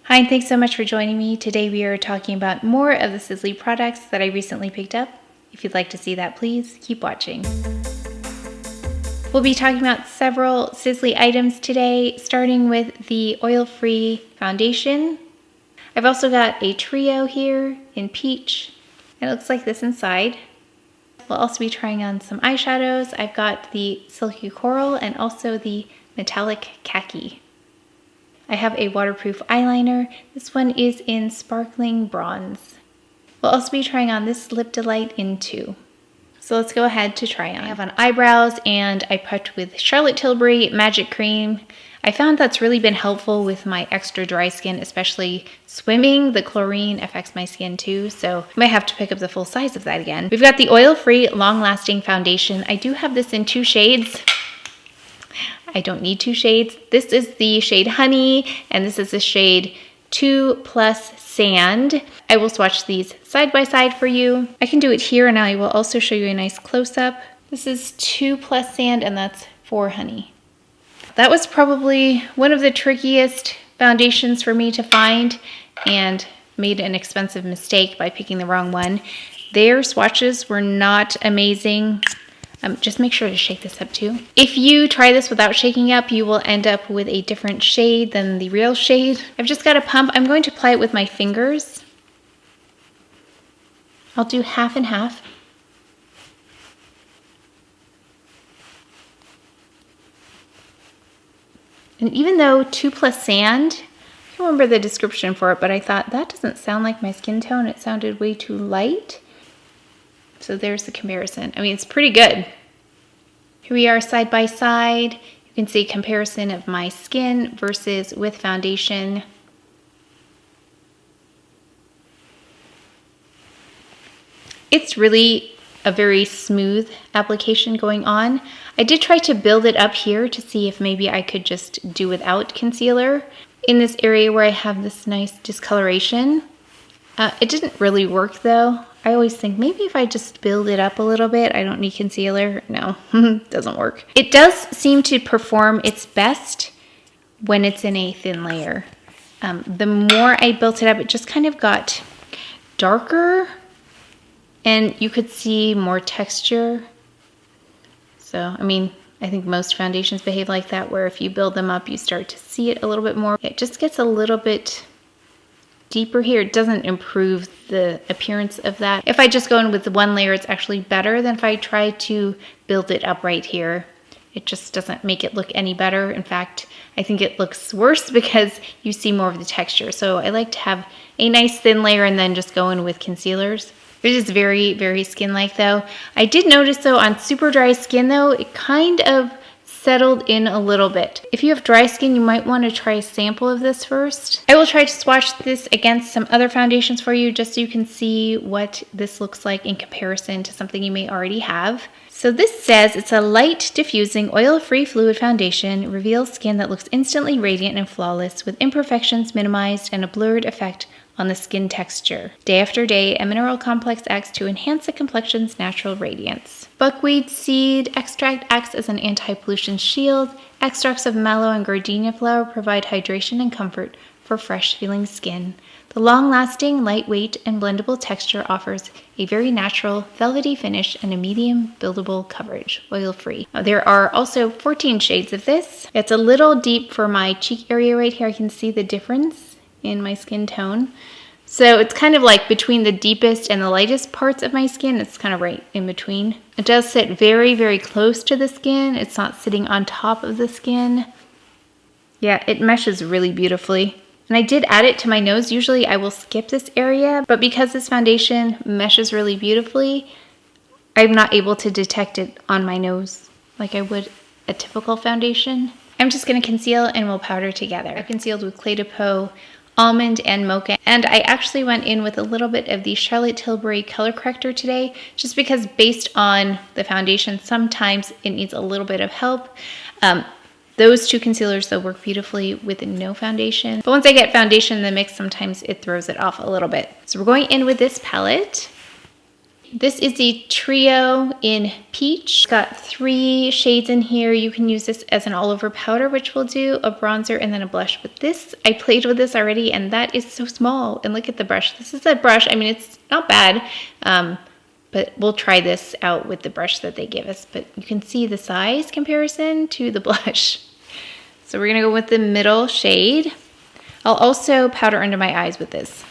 Hi, and thanks so much for joining me. Today we are talking about more of the Sisley products that I recently picked up. If you'd like to see that, please keep watching. We'll be talking about several Sisley items today, starting with the oil-free foundation. I've also got a trio here in peach. It looks like this inside. We'll also be trying on some eyeshadows. I've got the silky coral and also the metallic khaki. I have a waterproof eyeliner. This one is in sparkling bronze. We'll also be trying on this Lip Delight in 2. So let's go ahead to try on. I have on eyebrows and I prepped with Charlotte Tilbury Magic Cream. I found that's really been helpful with my extra dry skin, especially swimming. The chlorine affects my skin too, so I might have to pick up the full size of that again. We've got the oil-free long-lasting foundation. I do have this in 2 shades. I don't need 2 shades. This is the shade Honey, and this is the shade 2+ Sand. I will swatch these side by side for you. I can do it here, and I will also show you a nice close-up. This is 2+ Sand, and that's 4 Honey. That was probably one of the trickiest foundations for me to find, and made an expensive mistake by picking the wrong one. Their swatches were not amazing. Just make sure to shake this up too. If you try this without shaking up, you will end up with a different shade than the real shade. I've just got a pump. I'm going to apply it with my fingers. I'll do half and half. And even though 2+ Sand, I don't remember the description for it, but I thought that doesn't sound like my skin tone. It sounded way too light. So there's the comparison. I mean, it's pretty good. Here we are side by side. You can see a comparison of my skin versus with foundation. It's really a very smooth application going on. I did try to build it up here to see if maybe I could just do without concealer. In this area where I have this nice discoloration. It didn't really work though. I always think maybe if I just build it up a little bit, I don't need concealer. No, doesn't work. It does seem to perform its best when it's in a thin layer. The more I built it up, it just kind of got darker and you could see more texture. So, I mean, I think most foundations behave like that, where if you build them up, you start to see it a little bit more. It just gets a little bit deeper here. It doesn't improve the appearance of that. If I just go in with one layer, it's actually better than if I try to build it up right here. It just doesn't make it look any better. In fact, I think it looks worse because you see more of the texture. So I like to have a nice thin layer and then just go in with concealers. It is very, very skin-like though. I did notice though on super dry skin though, it kind of settled in a little bit. If you have dry skin, you might want to try a sample of this first. I will try to swatch this against some other foundations for you just so you can see what this looks like in comparison to something you may already have. So this says it's a light diffusing oil-free fluid foundation, reveals skin that looks instantly radiant and flawless with imperfections minimized and a blurred effect on the skin texture. Day after day, a mineral complex acts to enhance the complexion's natural radiance. Buckwheat seed extract acts as an anti-pollution shield. Extracts of mallow and gardenia flower provide hydration and comfort for fresh-feeling skin. The long-lasting, lightweight, and blendable texture offers a very natural, velvety finish and a medium buildable coverage, oil-free. There are also 14 shades of this. It's a little deep for my cheek area right here. I can see the difference in my skin tone. So it's kind of like between the deepest and the lightest parts of my skin. It's kind of right in between. It does sit very, very close to the skin. It's not sitting on top of the skin. Yeah, it meshes really beautifully. And I did add it to my nose. Usually I will skip this area, but because this foundation meshes really beautifully, I'm not able to detect it on my nose like I would a typical foundation. I'm just gonna conceal and we'll powder together. I concealed with Clé de Peau Almond and Mocha, and I actually went in with a little bit of the Charlotte Tilbury color corrector today, just because based on the foundation, sometimes it needs a little bit of help. Those 2 concealers though work beautifully with no foundation, but once I get foundation in the mix, sometimes it throws it off a little bit. So we're going in with this palette. This is the Trio in Peach. It's got 3 shades in here. You can use this as an all-over powder, which will do, a bronzer, and then a blush. But this, I played with this already, and that is so small. And look at the brush. This is a brush. I mean, it's not bad, but we'll try this out with the brush that they give us. But you can see the size comparison to the blush. So we're going to go with the middle shade. I'll also powder under my eyes with this.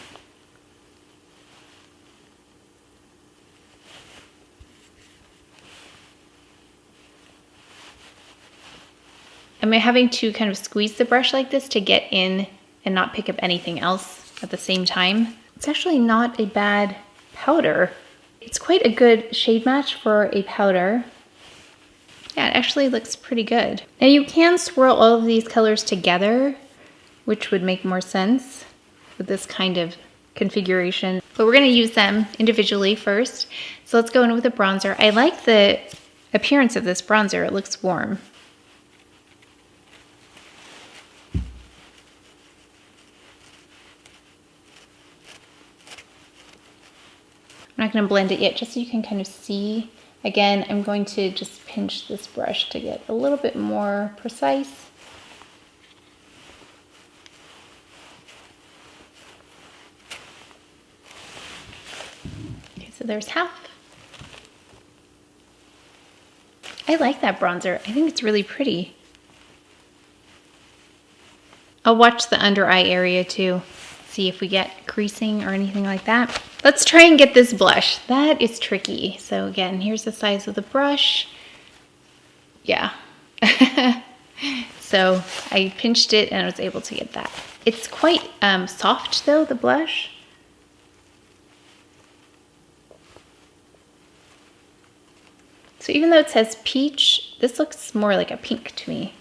I'm having to kind of squeeze the brush like this to get in and not pick up anything else at the same time. It's actually not a bad powder. It's quite a good shade match for a powder. Yeah, it actually looks pretty good. Now you can swirl all of these colors together, which would make more sense with this kind of configuration. But we're gonna use them individually first. So let's go in with a bronzer. I like the appearance of this bronzer. It looks warm. I'm not going to blend it yet, just so you can kind of see. Again, I'm going to just pinch this brush to get a little bit more precise. Okay, so there's half. I like that bronzer. I think it's really pretty. I'll watch the under eye area too, see if we get creasing or anything like that. Let's try and get this blush. That is tricky. So again, here's the size of the brush. Yeah. So I pinched it and I was able to get that. It's quite soft though, the blush. So even though it says peach, this looks more like a pink to me.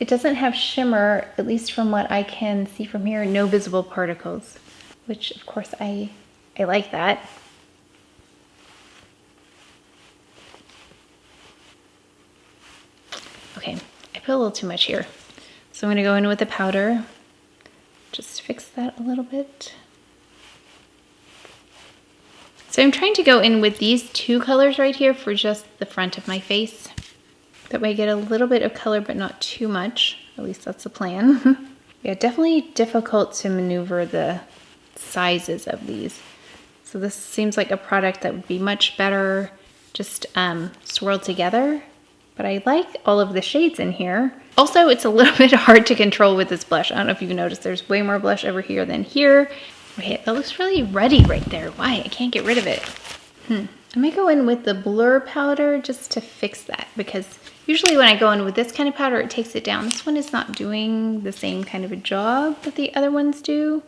It doesn't have shimmer, at least from what I can see from here, no visible particles, which of course I like that. Okay, I put a little too much here. So I'm gonna go in with the powder, just fix that a little bit. So I'm trying to go in with these 2 colors right here for just the front of my face. That way I get a little bit of color, but not too much. At least that's the plan. Yeah, definitely difficult to maneuver the sizes of these. So this seems like a product that would be much better just swirled together. But I like all of the shades in here. Also, it's a little bit hard to control with this blush. I don't know if you noticed, there's way more blush over here than here. Okay, that looks really ruddy right there. Why? I can't get rid of it. I might go in with the blur powder just to fix that, because usually when I go in with this kind of powder, it takes it down. This one is not doing the same kind of a job that the other ones do.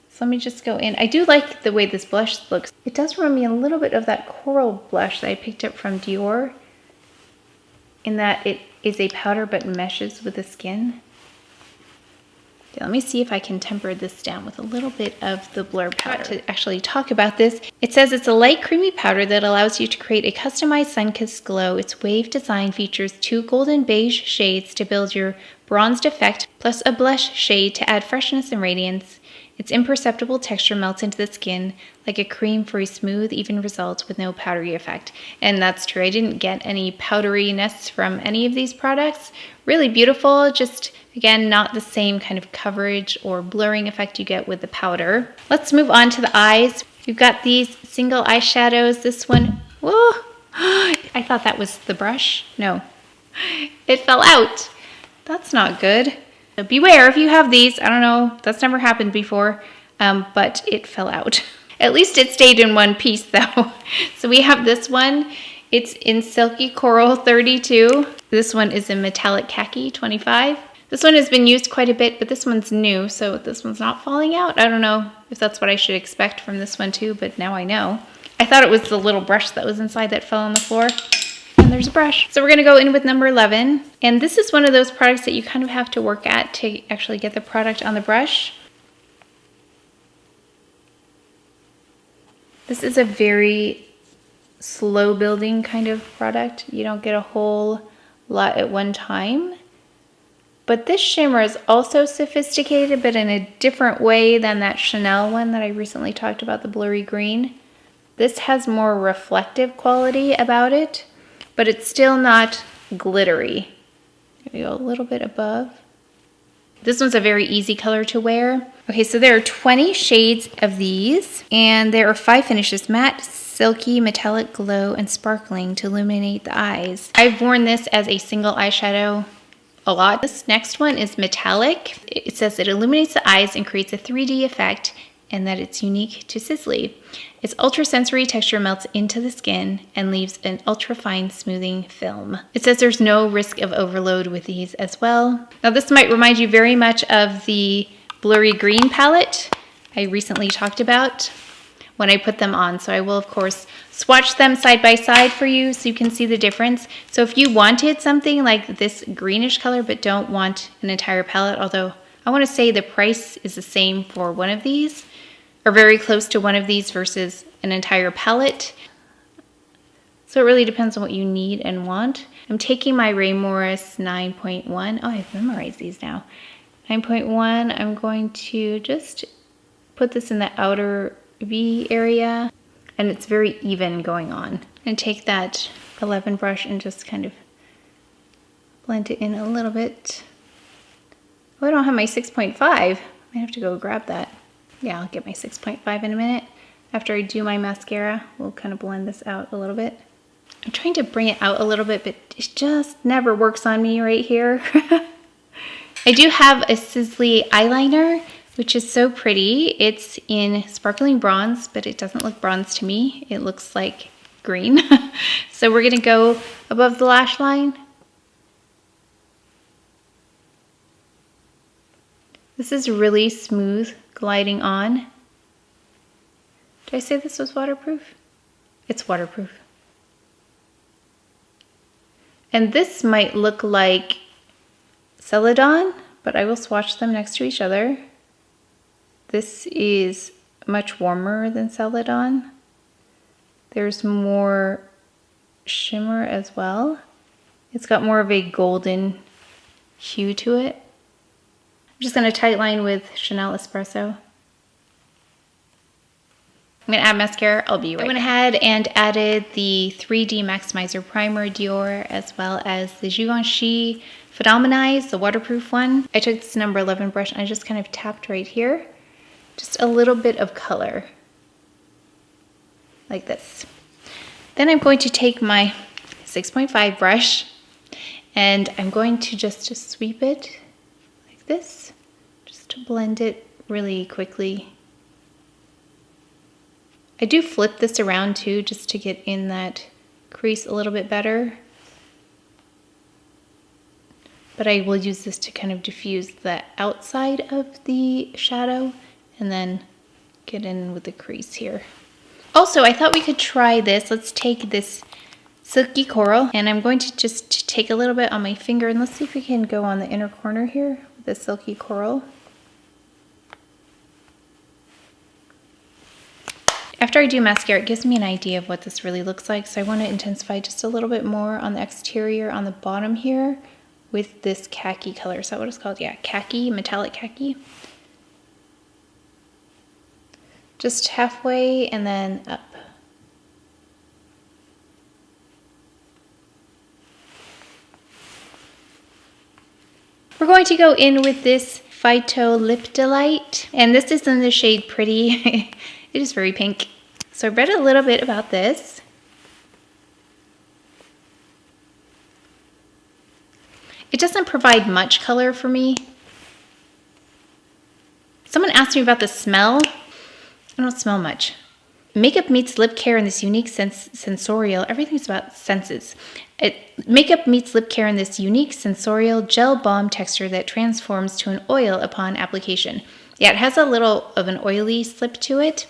So let me just go in. I do like the way this blush looks. It does remind me a little bit of that coral blush that I picked up from Dior, in that it is a powder but meshes with the skin. Okay, let me see if I can temper this down with a little bit of the blur powder. To actually talk about this, it says it's a light creamy powder that allows you to create a customized sun-kissed glow. Its wave design features 2 golden beige shades to build your bronzed effect, plus a blush shade to add freshness and radiance. Its imperceptible texture melts into the skin like a cream for a smooth, even result with no powdery effect. And that's true. I didn't get any powderiness from any of these products. Really beautiful, just again, not the same kind of coverage or blurring effect you get with the powder. Let's move on to the eyes. We've got these single eyeshadows. This one, whoa, I thought that was the brush. No, it fell out. That's not good. So beware if you have these. I don't know, that's never happened before, but it fell out. At least it stayed in one piece though. So we have this one. It's in Silky Coral 32. This one is in Metallic Khaki 25. This one has been used quite a bit, but this one's new, so this one's not falling out. I don't know if that's what I should expect from this one too, but now I know. I thought it was the little brush that was inside that fell on the floor. And there's a brush. So we're gonna go in with number 11. And this is one of those products that you kind of have to work at to actually get the product on the brush. This is a very slow building kind of product. You don't get a whole lot at one time. But this shimmer is also sophisticated, but in a different way than that Chanel one that I recently talked about, the blurry green. This has more reflective quality about it, but it's still not glittery. Maybe go a little bit above. This one's a very easy color to wear. Okay, so there are 20 shades of these, and there are 5 finishes: matte, silky, metallic, glow, and sparkling to illuminate the eyes. I've worn this as a single eyeshadow a lot. This next one is metallic. It says it illuminates the eyes and creates a 3D effect, and that it's unique to Sisley. Its ultra-sensory texture melts into the skin and leaves an ultra-fine smoothing film. It says there's no risk of overload with these as well. Now this might remind you very much of the blurry green palette I recently talked about when I put them on. So I will, of course, swatch them side by side for you so you can see the difference. So if you wanted something like this greenish color but don't want an entire palette, although I want to say the price is the same for one of these, or very close to one of these versus an entire palette. So it really depends on what you need and want. I'm taking my Ray Morris 9.1. Oh, I've memorized these now. 9.1, I'm going to just put this in the outer V area, and it's very even going on. And take that 11 brush and just kind of blend it in a little bit. Oh, I don't have my 6.5. I might have to go grab that. Yeah, I'll get my 6.5 in a minute. After I do my mascara, we'll kind of blend this out a little bit. I'm trying to bring it out a little bit, but it just never works on me right here. I do have a Sisley eyeliner, which is so pretty. It's in sparkling bronze, but it doesn't look bronze to me. It looks like green. So we're gonna go above the lash line. This is really smooth gliding on. Did I say this was waterproof? It's waterproof. And this might look like Celadon, but I will swatch them next to each other. This is much warmer than Celadon. There's more shimmer as well. It's got more of a golden hue to it. I'm just gonna tight line with Chanel Espresso. I'm gonna add mascara, I'll be right back. I went ahead and added the 3D Maximizer Primer Dior, as well as the Givenchy Phenomenize, the waterproof one. I took this number 11 brush and I just kind of tapped right here. Just a little bit of color, like this. Then I'm going to take my 6.5 brush and I'm going to just sweep it like this, just to blend it really quickly. I do flip this around too, just to get in that crease a little bit better. But I will use this to kind of diffuse the outside of the shadow and then get in with the crease here. Also, I thought we could try this. Let's take this Silky Coral, and I'm going to just take a little bit on my finger, and let's see if we can go on the inner corner here with the Silky Coral. After I do mascara, it gives me an idea of what this really looks like, so I want to intensify just a little bit more on the exterior on the bottom here with this khaki color. Is that what it's called? Yeah, khaki, metallic khaki. Just halfway and then up. We're going to go in with this Phyto-Lip Delight, and this is in the shade Pretty. It is very pink. So I read a little bit about this. It doesn't provide much color for me. Someone asked me about the smell. I don't smell much. Makeup meets lip care in this unique sensorial, everything's about senses. Makeup meets lip care in this unique sensorial gel balm texture that transforms to an oil upon application. Yeah, it has a little of an oily slip to it.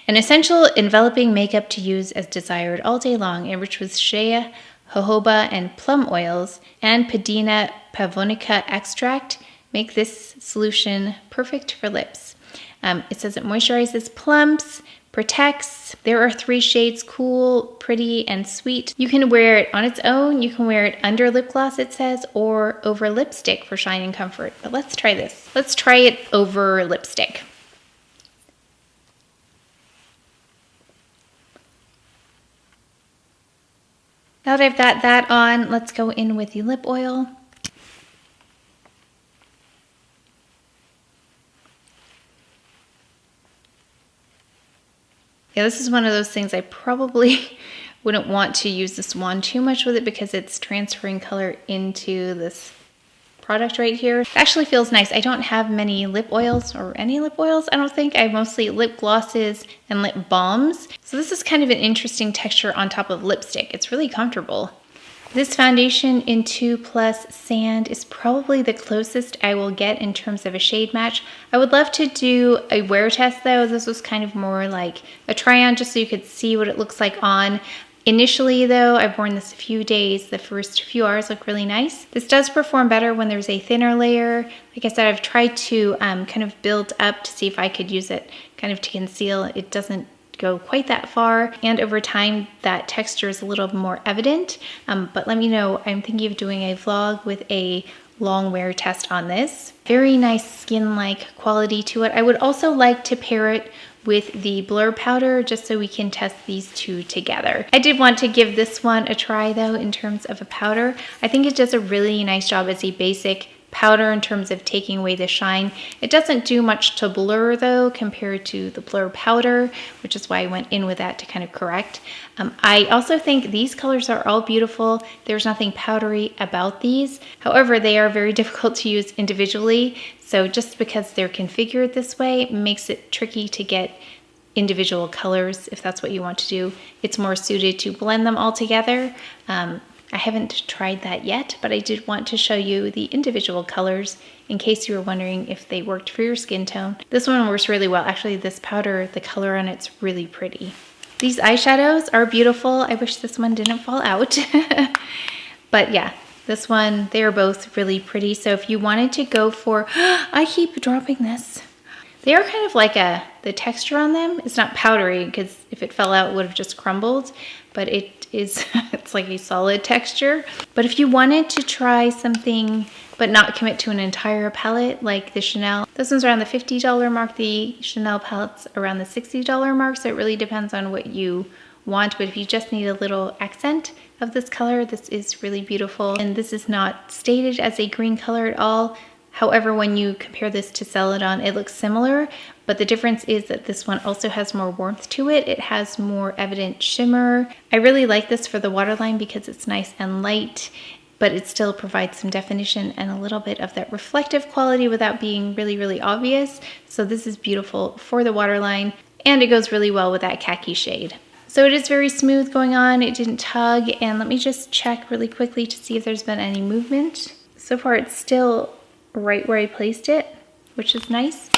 An essential enveloping makeup to use as desired all day long, enriched with shea, jojoba, and plum oils, and Padina pavonica extract, make this solution perfect for lips. It says it moisturizes plumps, protects. There are 3 shades: Cool, Pretty, and Sweet. You can wear it on its own, you can wear it under lip gloss, it says, or over lipstick for shine and comfort. But let's try this. Let's try it over lipstick. Now that I've got that on, let's go in with the lip oil. Yeah, this is one of those things I probably wouldn't want to use this wand too much with it because it's transferring color into this product right here. It actually feels nice. I don't have many lip oils or any lip oils, I don't think. I have mostly lip glosses and lip balms. So this is kind of an interesting texture on top of lipstick. It's really comfortable. This foundation in 2+ Sand is probably the closest I will get in terms of a shade match. I would love to do a wear test though. This was kind of more like a try on just so you could see what it looks like on. Initially though, I've worn this a few days. The first few hours look really nice. This does perform better when there's a thinner layer. Like I said, I've tried to kind of build up to see if I could use it kind of to conceal. It doesn't go quite that far, and over time that texture is a little more evident, but let me know. I'm thinking of doing a vlog with a long wear test on this. Very nice skin-like quality to it. I would also like to pair it with the blur powder just so we can test these two together. I did want to give this one a try though in terms of a powder. I think it does a really nice job as a basic powder in terms of taking away the shine. It doesn't do much to blur though compared to the blur powder, which is why I went in with that to kind of correct. I also think these colors are all beautiful. There's nothing powdery about these. However, they are very difficult to use individually. So just because they're configured this way makes it tricky to get individual colors if that's what you want to do. It's more suited to blend them all together. I haven't tried that yet, but I did want to show you the individual colors in case you were wondering if they worked for your skin tone. This one works really well. Actually, this powder, the color on it's really pretty. These eyeshadows are beautiful. I wish this one didn't fall out. But yeah, this one, they are both really pretty. So if you wanted to go for, I keep dropping this. They are kind of like the texture on them. It's not powdery because if it fell out, it would have just crumbled, but it is, it's like a solid texture. But if you wanted to try something, but not commit to an entire palette like the Chanel, this one's around the $50 mark. The Chanel palette's around the $60 mark. So it really depends on what you want. But if you just need a little accent of this color, this is really beautiful. And this is not stated as a green color at all. However, when you compare this to Celadon, it looks similar, but the difference is that this one also has more warmth to it. It has more evident shimmer. I really like this for the waterline because it's nice and light, but it still provides some definition and a little bit of that reflective quality without being really, really obvious. So this is beautiful for the waterline, and it goes really well with that khaki shade. So it is very smooth going on. It didn't tug, and let me just check really quickly to see if there's been any movement. So far, it's still right where I placed it, which is nice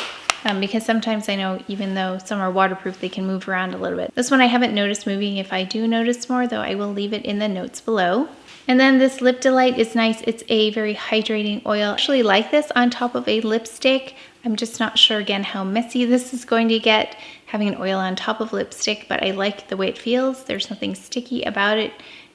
because sometimes I know even though some are waterproof, they can move around a little bit. This one I haven't noticed moving. If I do notice more though, I will leave it in the notes below. And then this Lip Delight is nice. It's a very hydrating oil. I actually like this on top of a lipstick. I'm just not sure again how messy this is going to get having an oil on top of lipstick, but I like the way it feels. There's nothing sticky about it.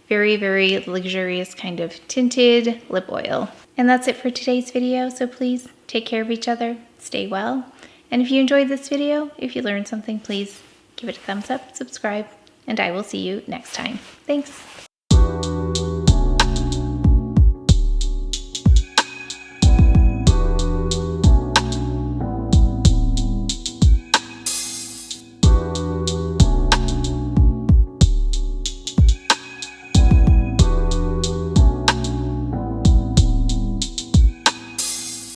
Very, very luxurious kind of tinted lip oil. And that's it for today's video, so please take care of each other, stay well, and if you enjoyed this video, if you learned something, please give it a thumbs up, subscribe, and I will see you next time. Thanks!